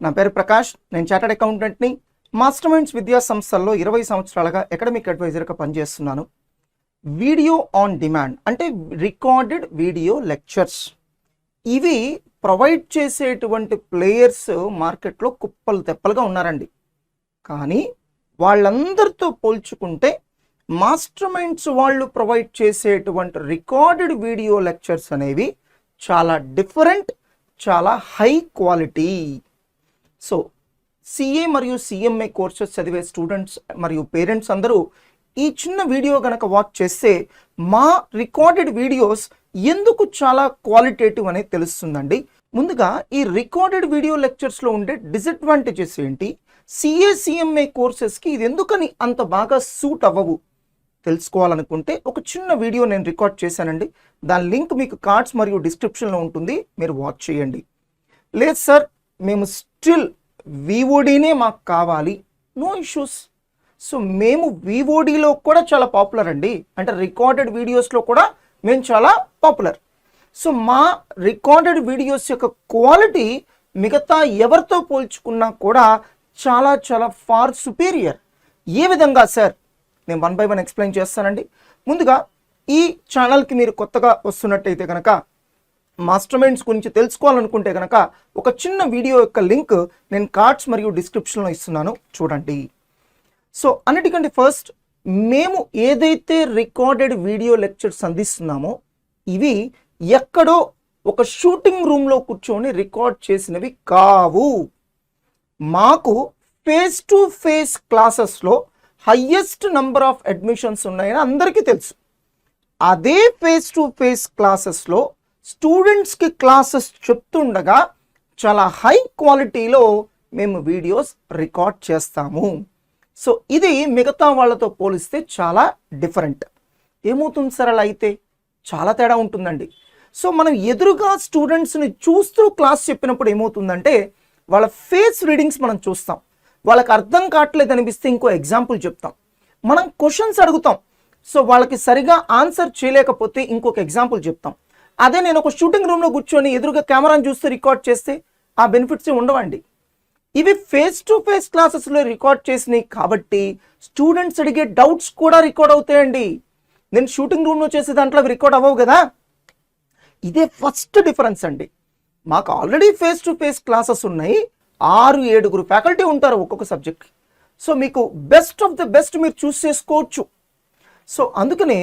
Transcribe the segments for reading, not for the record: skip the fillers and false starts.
నా పేరు ప్రకాష్. నేను చార్టర్డ్ అకౌంటెంట్ని. మాస్టర్ మైండ్స్ విద్యా సంస్థల్లో 20 సంవత్సరాలుగా అకాడమిక్ అడ్వైజర్గా పనిచేస్తున్నాను. వీడియో ఆన్ డిమాండ్ అంటే రికార్డెడ్ వీడియో లెక్చర్స్ ఇవి ప్రొవైడ్ చేసేటువంటి ప్లేయర్స్ మార్కెట్లో కుప్పలు తెప్పలుగా ఉన్నారండి. కానీ వాళ్ళందరితో పోల్చుకుంటే మాస్టర్ మైండ్స్ వాళ్ళు ప్రొవైడ్ చేసేటువంటి రికార్డెడ్ వీడియో లెక్చర్స్ అనేవి చాలా డిఫరెంట్, చాలా హై క్వాలిటీ. సో సిఏ మరియు సిఎంఏ కోర్సెస్ చదివే స్టూడెంట్స్ మరియు పేరెంట్స్ అందరూ ఈ చిన్న వీడియో కనుక వాచ్ చేస్తే మా రికార్డెడ్ వీడియోస్ ఎందుకు చాలా క్వాలిటేటివ్ అనేది తెలుస్తుందండి. ముందుగా ఈ రికార్డెడ్ వీడియో లెక్చర్స్లో ఉండే డిసడ్వాంటేజెస్ ఏంటి, సిఏ సిఎంఏ కోర్సెస్కి ఇది ఎందుకని అంత బాగా సూట్ అవ్వవు తెలుసుకోవాలనుకుంటే ఒక చిన్న వీడియో నేను రికార్డ్ చేశానండి. దాని లింక్ మీకు కార్డ్స్ మరియు డిస్క్రిప్షన్లో ఉంటుంది, మీరు వాచ్ చేయండి. లేదు సార్ మేము స్టిల్ విఓడినే మాకు కావాలి, నో ఇష్యూస్. సో మేము విఓడిలో కూడా చాలా పాపులర్ అండి, అంటే రికార్డెడ్ వీడియోస్లో కూడా మేము చాలా పాపులర్. సో మా రికార్డెడ్ వీడియోస్ యొక్క క్వాలిటీ మిగతా ఎవరితో పోల్చుకున్నా కూడా చాలా చాలా ఫార్ సుపీరియర్. ఏ విధంగా సార్, నేను 1 by 1 ఎక్స్ప్లెయిన్ చేస్తానండి. ముందుగా ఈ ఛానల్కి మీరు కొత్తగా వస్తున్నట్టయితే కనుక మాస్టర్ మైండ్స్ గురించి తెలుసుకోవాలనుకుంటే కనుక ఒక చిన్న వీడియో యొక్క లింక్ నేను కార్డ్స్ మరియు డిస్క్రిప్షన్లో ఇస్తున్నాను, చూడండి. సో అన్నిటికంటే ఫస్ట్ మేము ఏదైతే రికార్డెడ్ వీడియో లెక్చర్స్ అందిస్తున్నామో ఇవి ఎక్కడో ఒక షూటింగ్ రూమ్లో కూర్చొని రికార్డ్ చేసినవి కావు. మాకు ఫేస్ టు ఫేస్ క్లాసెస్లో హయ్యెస్ట్ నంబర్ ఆఫ్ అడ్మిషన్స్ ఉన్నాయని అందరికీ తెలుసు. అదే ఫేస్ టు ఫేస్ క్లాసెస్లో స్టూడెంట్స్కి క్లాసెస్ చెప్తుండగా చాలా హై క్వాలిటీలో మేము వీడియోస్ రికార్డ్ చేస్తాము. సో ఇది మిగతా వాళ్ళతో పోలిస్తే చాలా డిఫరెంట్. ఏమవుతుంది సార్ అలా అయితే? చాలా తేడా ఉంటుందండి. సో మనం ఎదురుగా స్టూడెంట్స్ని చూస్తూ క్లాస్ చెప్పినప్పుడు ఏమవుతుందంటే వాళ్ళ ఫేస్ రీడింగ్స్ మనం చూస్తాం. వాళ్ళకి అర్థం కావట్లేదు అనిపిస్తే ఇంకో ఎగ్జాంపుల్ చెప్తాం. మనం క్వశ్చన్స్ అడుగుతాం, సో వాళ్ళకి సరిగా ఆన్సర్ చేయలేకపోతే ఇంకొక ఎగ్జాంపుల్ చెప్తాం. అదే నేను ఒక షూటింగ్ రూమ్లో కూర్చొని ఎదురుగా కెమెరాని చూస్తే రికార్డ్ చేస్తే ఆ బెనిఫిట్స్ ఉండవండి. ఇవి ఫేస్ టు ఫేస్ క్లాసెస్లో రికార్డ్ చేసినాయి కాబట్టి స్టూడెంట్స్ అడిగే డౌట్స్ కూడా రికార్డ్ అవుతాయండి. నేను షూటింగ్ రూమ్లో చేసే దాంట్లో అవి రికార్డ్ అవ్వవు కదా. ఇదే ఫస్ట్ డిఫరెన్స్ అండి. మాకు already face to face classes ఉన్నాయి, 6-7 ఫ్యాకల్టీ ఉంటారు ఒక్కొక్క సబ్జెక్ట్కి. సో మీకు బెస్ట్ ఆఫ్ ద బెస్ట్ మీరు చూస్ చేసుకోవచ్చు. సో అందుకనే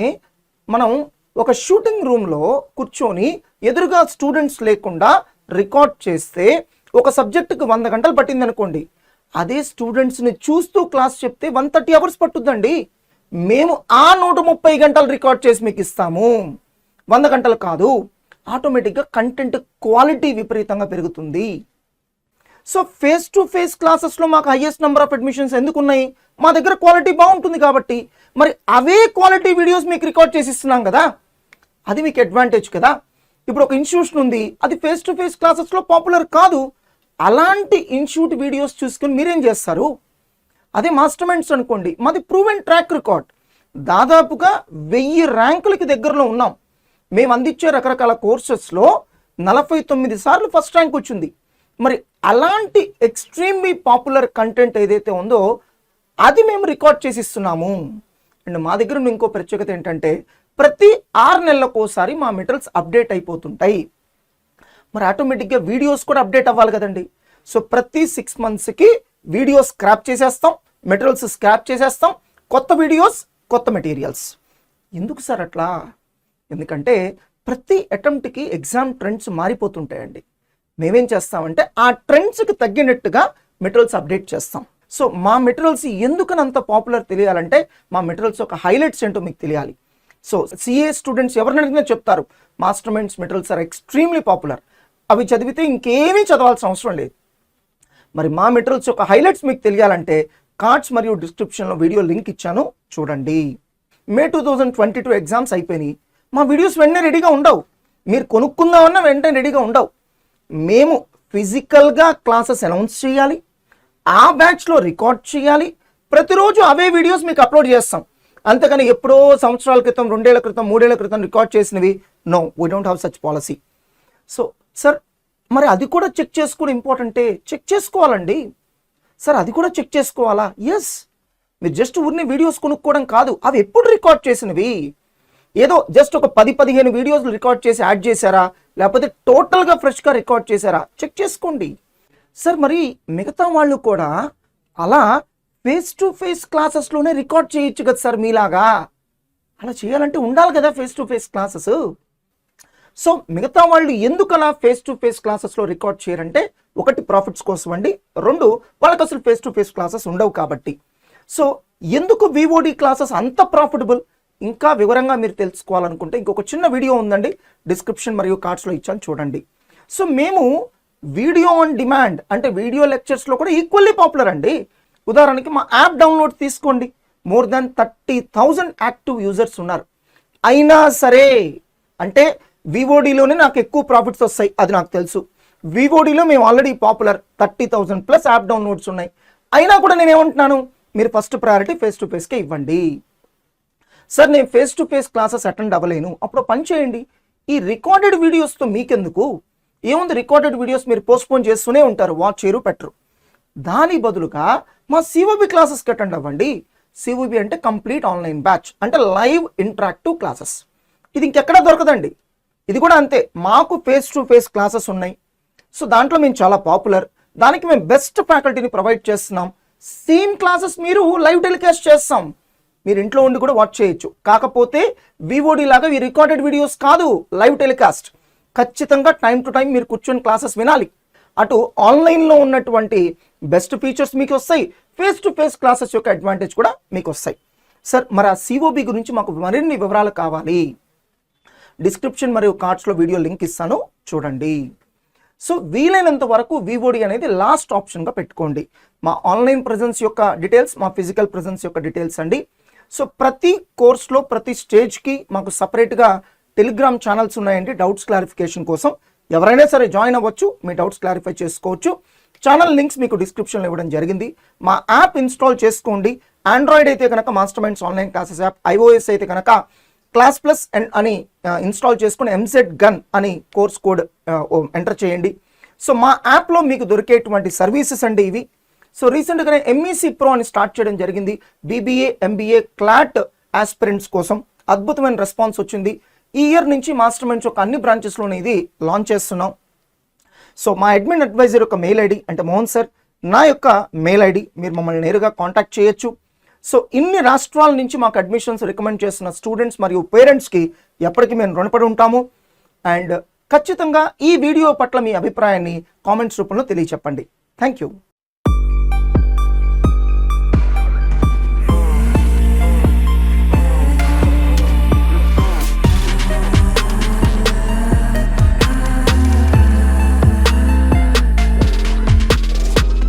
మనం ఒక షూటింగ్ రూమ్లో కూర్చొని ఎదురుగా స్టూడెంట్స్ లేకుండా రికార్డ్ చేస్తే ఒక సబ్జెక్టుకి 100 గంటలు పట్టింది అనుకోండి, అదే స్టూడెంట్స్ని చూస్తూ క్లాస్ చెప్తే 130 hours పట్టుద్దండి. మేము ఆ 130 గంటలు రికార్డ్ చేసి మీకు ఇస్తాము, 100 గంటలు కాదు. ఆటోమేటిక్గా కంటెంట్ క్వాలిటీ విపరీతంగా పెరుగుతుంది. సో ఫేస్ టు ఫేస్ క్లాసెస్లో మాకు హైయెస్ట్ నెంబర్ ఆఫ్ అడ్మిషన్స్ ఎందుకు ఉన్నాయి? మా దగ్గర క్వాలిటీ బాగుంటుంది కాబట్టి. మరి అవే క్వాలిటీ వీడియోస్ మీకు రికార్డ్ చేసి ఇస్తున్నాం కదా, అది మీకు అడ్వాంటేజ్ కదా. ఇప్పుడు ఒక ఇన్స్టిట్యూషన్ ఉంది, అది ఫేస్ టు ఫేస్ క్లాసెస్లో పాపులర్ కాదు. అలాంటి ఇన్స్టిట్యూట్ వీడియోస్ చూసుకొని మీరేం చేస్తారు? అదే మాస్టర్ మైండ్స్ అనుకోండి, మాది ప్రూవెన్ ట్రాక్ రికార్డ్. దాదాపుగా 1000 ర్యాంకులకి దగ్గరలో ఉన్నాం. మేము అందించే రకరకాల కోర్సెస్లో 49 సార్లు ఫస్ట్ ర్యాంక్ వచ్చింది. మరి అలాంటి ఎక్స్ట్రీమ్లీ పాపులర్ కంటెంట్ ఏదైతే ఉందో అది మేము రికార్డ్ చేసి ఇస్తున్నాము. అండ్ మా దగ్గర ఉన్న ఇంకో ప్రత్యేకత ఏంటంటే ప్రతి 6 నెలలకోసారి మా మెటీరియల్స్ అప్డేట్ అయిపోతుంటాయి. మరి ఆటోమేటిక్గా వీడియోస్ కూడా అప్డేట్ అవ్వాలి కదండి. సో ప్రతి 6 monthsకి వీడియోస్ స్క్రాప్ చేసేస్తాం, మెటీరియల్స్ స్క్రాప్ చేసేస్తాం, కొత్త వీడియోస్, కొత్త మెటీరియల్స్. ఎందుకు సార్ అట్లా? ఎందుకంటే ప్రతి అటెంప్ట్కి ఎగ్జామ్ ట్రెండ్స్ మారిపోతుంటాయండి. మేమేం చేస్తామంటే ఆ ట్రెండ్స్కి తగ్గినట్టుగా మెటీరియల్స్ అప్డేట్ చేస్తాం. సో మా మెటీరియల్స్ ఎందుకని అంత పాపులర్ తెలియాలంటే మా మెటీరియల్స్ ఒక హైలైట్స్ ఏంటో మీకు తెలియాలి. సో సిఏ స్టూడెంట్స్ ఎవరిని అడిగినా చెప్తారు Master Minds materials are extremely popular, అవి చదివితే ఇంకేమీ చదవాల్సిన అవసరం లేదు. మరి మా మెటీరియల్స్ యొక్క హైలైట్స్ మీకు తెలియాలంటే కార్డ్స్ మరియు డిస్క్రిప్షన్లో వీడియో లింక్ ఇచ్చాను, చూడండి. May 2022 ఎగ్జామ్స్ అయిపోయినాయి, మా వీడియోస్ వెంటనే రెడీగా ఉండవు. మీరు కొనుక్కుందామన్నా వెంటనే రెడీగా ఉండవు. మేము ఫిజికల్గా క్లాసెస్ అనౌన్స్ చేయాలి, ఆ బ్యాచ్లో రికార్డ్ చేయాలి, ప్రతిరోజు అవే వీడియోస్ మీకు అప్లోడ్ చేస్తాం. అంతేకాని ఎప్పుడో సంవత్సరాల క్రితం, 2 ఏళ్ల క్రితం, 3 ఏళ్ల క్రితం రికార్డ్ చేసినవి no, we don't have such policy. So sir మరి అది కూడా చెక్ చేసుకోవడం ఇంపార్టెంటే, చెక్ చేసుకోవాలండి. సార్ అది కూడా చెక్ చేసుకోవాలా? ఎస్, మీరు జస్ట్ ఊరిని వీడియోస్ కొనుక్కోవడం కాదు, అవి ఎప్పుడు రికార్డ్ చేసినవి, ఏదో జస్ట్ ఒక 10-15 వీడియోస్ రికార్డ్ చేసి యాడ్ చేశారా, లేకపోతే టోటల్గా ఫ్రెష్గా రికార్డ్ చేశారా, చెక్ చేసుకోండి. సార్ మరి మిగతా వాళ్ళు కూడా అలా ఫేస్ టు ఫేస్ క్లాసెస్లోనే రికార్డ్ చేయొచ్చు కదా సార్ మీలాగా, అలా చేయాలంటే ఉండాలి కదా face to face classes. So మిగతా వాళ్ళు ఎందుకు అలా ఫేస్ టు ఫేస్ క్లాసెస్లో రికార్డ్ చేయరంటే, ఒకటి ప్రాఫిట్స్ కోసం అండి, రెండు వాళ్ళకి అసలు ఫేస్ టు ఫేస్ క్లాసెస్ ఉండవు కాబట్టి. సో ఎందుకు VOD క్లాసెస్ అంత ప్రాఫిటబుల్, ఇంకా వివరంగా మీరు తెలుసుకోవాలనుకుంటే ఇంకొక చిన్న వీడియో ఉందండి, డిస్క్రిప్షన్ మరియు కార్డ్స్లో ఇచ్చాను చూడండి. సో మేము వీడియో ఆన్ డిమాండ్ అంటే వీడియో లెక్చర్స్లో కూడా ఈక్వల్లీ పాపులర్ అండి. ఉదాహరణకి మా యాప్ డౌన్లోడ్ తీసుకోండి, మోర్ దాన్ 30,000 యాక్టివ్ యూజర్స్ ఉన్నారు. అయినా సరే అంటే VODలోనే నాకు ఎక్కువ ప్రాఫిట్స్ వస్తాయి, అది నాకు తెలుసు. VODలో మేము ఆల్రెడీ పాపులర్, 30,000+ యాప్ డౌన్లోడ్స్ ఉన్నాయి. అయినా కూడా నేను ఏమంటున్నాను, మీరు first priority face to face ఇవ్వండి. సార్ నేను face to face classes attend అవ్వలేను, అప్పుడు పని చేయండి, ఈ రికార్డెడ్ వీడియోస్తో మీకెందుకు, ఏముంది రికార్డెడ్ వీడియోస్ మీరు పోస్ట్పోన్ చేస్తూనే ఉంటారు, వాచ్ చేయరు పెట్టరు. దాని బదులుగా మా COB క్లాసెస్కి అటెండ్ అవ్వండి. COB అంటే కంప్లీట్ ఆన్లైన్ బ్యాచ్, అంటే లైవ్ ఇంటరాక్టివ్ క్లాసెస్. ఇది ఇంకెక్కడా దొరకదండి. ఇది కూడా అంతే, మాకు ఫేస్ టు ఫేస్ క్లాసెస్ ఉన్నాయి. సో దాంట్లో మేము చాలా పాపులర్, దానికి మేము బెస్ట్ ఫ్యాకల్టీని ప్రొవైడ్ చేస్తున్నాం. సేమ్ క్లాసెస్ మీరు లైవ్ టెలికాస్ట్ చేస్తాం, మీరు ఇంట్లో ఉండి కూడా వాచ్ చేయొచ్చు. కాకపోతే VOD లాగా ఈ రికార్డెడ్ వీడియోస్ కాదు, లైవ్ టెలికాస్ట్. ఖచ్చితంగా టైం టు టైం మీరు కూర్చొని క్లాసెస్ వినాలి. అటు ఆన్లైన్లో ఉన్నటువంటి బెస్ట్ ఫీచర్స్ మీకు వస్తాయి, ఫేస్ టు ఫేస్ క్లాసెస్ యొక్క అడ్వాంటేజ్ కూడా మీకు వస్తాయి. సార్ మరి ఆ COB గురించి మాకు మరిన్ని వివరాలు కావాలి, డిస్క్రిప్షన్ మరియు కార్డ్స్లో వీడియో లింక్ ఇస్తాను చూడండి. సో వీలైనంత వరకు VOD అనేది లాస్ట్ ఆప్షన్గా పెట్టుకోండి. మా ఆన్లైన్ ప్రెజెన్స్ యొక్క డీటెయిల్స్, మా ఫిజికల్ ప్రెజెన్స్ యొక్క డీటెయిల్స్ అండి. సో ప్రతి కోర్స్లో ప్రతి స్టేజ్కి మాకు సపరేట్గా టెలిగ్రామ్ ఛానల్స్ ఉన్నాయండి, డౌట్స్ క్లారిఫికేషన్ కోసం. ఎవరైనా సరే జాయిన్ అవ్వచ్చు, మీ డౌట్స్ క్లారిఫై చేసుకోవచ్చు. ఛానల్ లింక్స్ మీకు డిస్క్రిప్షన్లో ఇవ్వడం జరిగింది. మా యాప్ ఇన్స్టాల్ చేసుకోండి. ఆండ్రాయిడ్ అయితే కనుక master minds online classes app, iOS అయితే కనుక క్లాస్ ప్లస్ అని ఇన్స్టాల్ చేసుకుని MZ గన్ అని కోర్స్ కోడ్ ఎంటర్ చేయండి. సో మా యాప్లో మీకు దొరికేటువంటి సర్వీసెస్ అండి ఇవి. సో రీసెంట్గానే MEC Pro అని స్టార్ట్ చేయడం జరిగింది, BBA MBA క్లాట్ ఆస్పిరెంట్స్ కోసం. అద్భుతమైన రెస్పాన్స్ వచ్చింది. ఈ ఇయర్ నుంచి మాస్టర్ మైండ్స్ యొక్క అన్ని బ్రాంచెస్లోనే ఇది లాంచ్ చేస్తున్నాం. సో మా అడ్మిన్ అడ్వైజర్ యొక్క మెయిల్ ఐడి అంటే మోహన్ సార్, నా యొక్క మెయిల్ ఐడి, మీరు మమ్మల్ని నేరుగా కాంటాక్ట్ చేయొచ్చు. సో ఇన్ని రాష్ట్రాల నుంచి మాకు అడ్మిషన్స్ రికమెండ్ చేస్తున్న స్టూడెంట్స్ మరియు పేరెంట్స్కి ఎప్పటికీ మేము రుణపడి ఉంటాము. అండ్ ఖచ్చితంగా ఈ వీడియో పట్ల మీ అభిప్రాయాన్ని కామెంట్స్ రూపంలో తెలియచెప్పండి. Thank you.